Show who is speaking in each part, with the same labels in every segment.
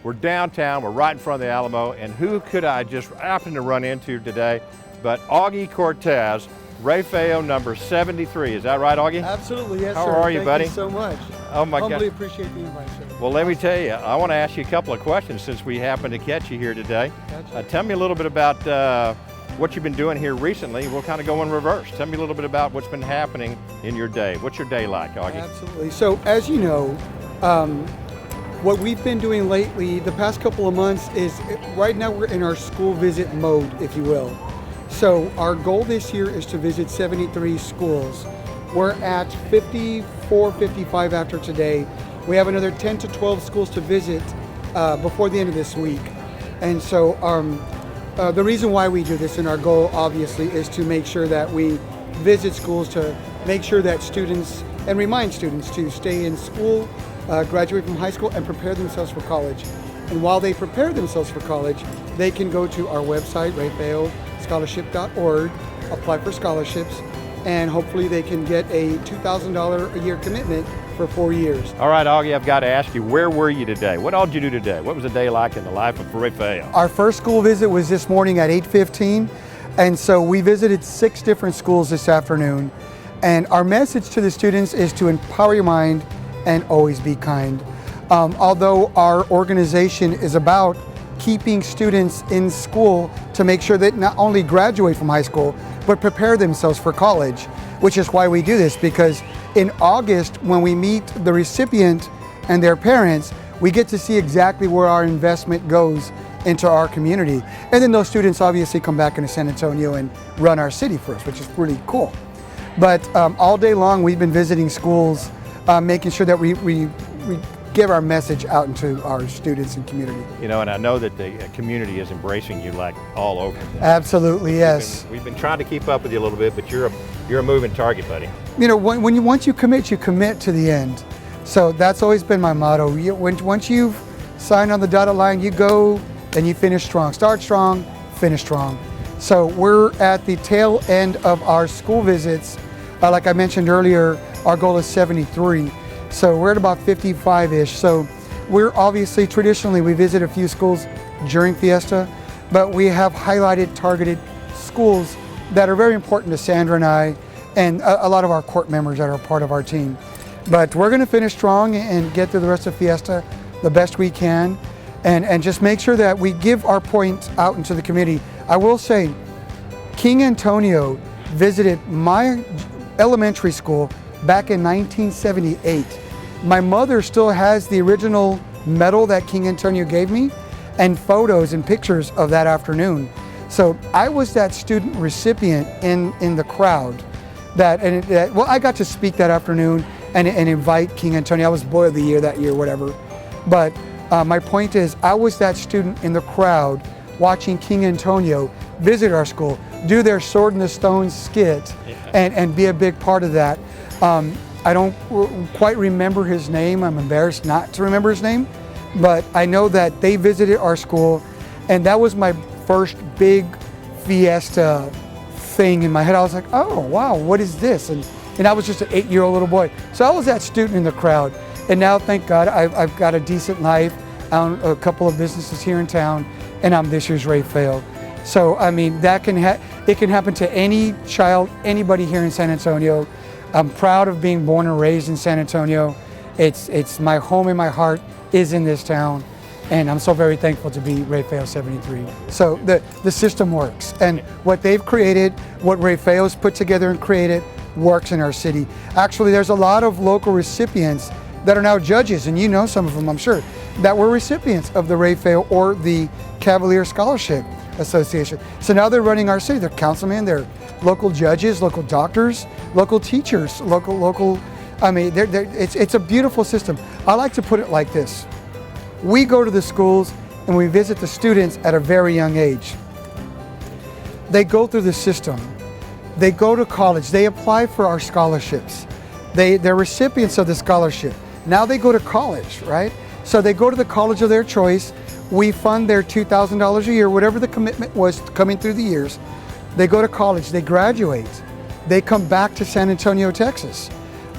Speaker 1: We're downtown, we're right in front of the Alamo, and who could I just happen to run into today but Augie Cortez, Rey Feo number 73. Is that right, Augie?
Speaker 2: Absolutely, yes,
Speaker 1: How
Speaker 2: sir.
Speaker 1: are you, buddy?
Speaker 2: Thank you so much.
Speaker 1: Oh my God.
Speaker 2: Humbly appreciate the invite, sir.
Speaker 1: Well, let me tell you, I want to ask you a couple of questions since we happen to catch you here today.
Speaker 2: Gotcha.
Speaker 1: Tell me a little bit about what you've been doing here recently. We'll kind of go in reverse. Tell me a little bit about what's been happening in your day. What's your day like, Augie?
Speaker 2: Absolutely. So, as you know, what we've been doing lately, the past couple of months, is right now we're in our school visit mode, if you will. So our goal this year is to visit 73 schools. We're at 54, 55 after today. We have another 10 to 12 schools to visit before the end of this week. And so the reason why we do this, and our goal obviously, is to make sure that we visit schools to make sure that students, and remind students to stay in school, graduate from high school, and prepare themselves for college. And while they prepare themselves for college, they can go to our website, reyfeoscholarship.org, apply for scholarships, and hopefully they can get a $2,000 a year commitment for 4 years.
Speaker 1: All right, Augie, I've got to ask you, where were you today? What all did you do today? What was a day like in the life of Rey Feo?
Speaker 2: Our first school visit was this morning at 8:15, and so we visited 6 different schools this afternoon. And our message to the students is to empower your mind and always be kind. Although our organization is about keeping students in school to make sure that not only graduate from high school, but prepare themselves for college, which is why we do this, because in August, when we meet the recipient and their parents, we get to see exactly where our investment goes into our community. And then those students obviously come back into San Antonio and run our city for us, which is pretty cool. But all day long, we've been visiting schools, making sure that we give our message out into our students and community.
Speaker 1: You know, and I know that the community is embracing you like all over.
Speaker 2: Absolutely, yes.
Speaker 1: We've been trying to keep up with you a little bit, but you're a moving target, buddy.
Speaker 2: You know, once you commit to the end. So that's always been my motto. Once you've signed on the dotted line, you go and you finish strong. Start strong, finish strong. So we're at the tail end of our school visits. Like I mentioned earlier, our goal is 73. So we're at about 55-ish. So we're obviously, traditionally, we visit a few schools during Fiesta, but we have highlighted, targeted schools that are very important to Sandra and I, and a lot of our court members that are part of our team. But we're gonna finish strong and get through the rest of Fiesta the best we can, and just make sure that we give our point out into the community. I will say, King Antonio visited my elementary school back in 1978. My mother still has the original medal that King Antonio gave me and photos and pictures of that afternoon. So I was that student recipient in the crowd well, I got to speak that afternoon and invite King Antonio. I was Boy of the Year that year, whatever. But my point is, I was that student in the crowd watching King Antonio visit our school, do their Sword in the Stone skit, and be a big part of that. I don't quite remember his name. I'm embarrassed not to remember his name, but I know that they visited our school, and that was my first big Fiesta thing in my head. I was like, oh, wow, what is this? And I was just an 8-year-old little boy. So I was that student in the crowd. And now, thank God, I've got a decent life, I own a couple of businesses here in town, and I'm this year's Rey Feo. So, I mean, it can happen to any child, anybody here in San Antonio. I'm proud of being born and raised in San Antonio. It's my home and my heart is in this town, and I'm so very thankful to be Rey Feo 73. So the system works, and what they've created, what Rey Feo's put together and created, works in our city. Actually, there's a lot of local recipients that are now judges, and you know some of them, I'm sure, that were recipients of the Rey Feo or the Cavalier Scholarship Association. So now they're running our city. They're councilmen, they're local judges, local doctors, local teachers, local. I mean, it's a beautiful system. I like to put it like this: we go to the schools and we visit the students at a very young age. They go through the system. They go to college. They apply for our scholarships. They're recipients of the scholarship. Now they go to college, right? So they go to the college of their choice. We fund their $2,000 a year, whatever the commitment was coming through the years. They go to college, they graduate. They come back to San Antonio, Texas.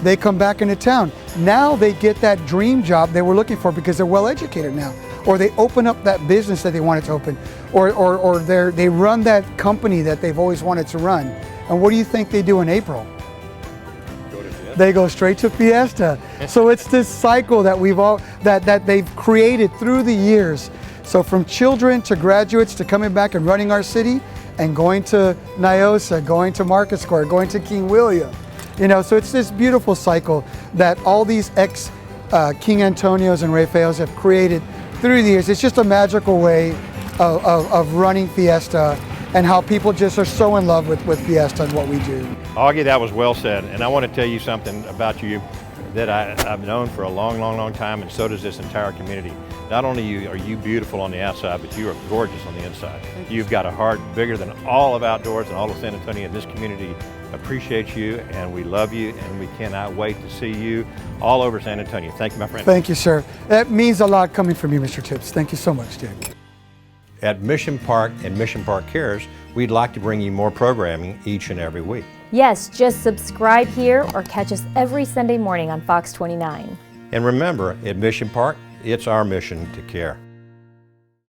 Speaker 2: They come back into town. Now they get that dream job they were looking for because they're well educated now. or they open up that business that they wanted to open, or they run that company that they've always wanted to run. And what do you think they do in April? They go straight to Fiesta. So it's this cycle that that they've created through the years. So from children to graduates to coming back and running our city and going to Niosa, going to Market Square, going to King William. You know, so it's this beautiful cycle that all these King Antonios and Rey Feos have created through the years. It's just a magical way of running Fiesta, and how people just are so in love with Fiesta and what we do.
Speaker 1: Augie, that was well said. And I want to tell you something about you that I've known for a long, long, long time, and so does this entire community. Not only are you beautiful on the outside, but you are gorgeous on the inside. You've got a heart bigger than all of outdoors, and all of San Antonio, and this community appreciates you, and we love you, and we cannot wait to see you all over San Antonio. Thank you, my friend.
Speaker 2: Thank you, sir. That means a lot coming from you, Mr. Tips. Thank you so much, Dick.
Speaker 1: At Mission Park and Mission Park Cares, we'd like to bring you more programming each and every week.
Speaker 3: Yes, just subscribe here or catch us every Sunday morning on Fox 29.
Speaker 1: And remember, at Mission Park, it's our mission to care.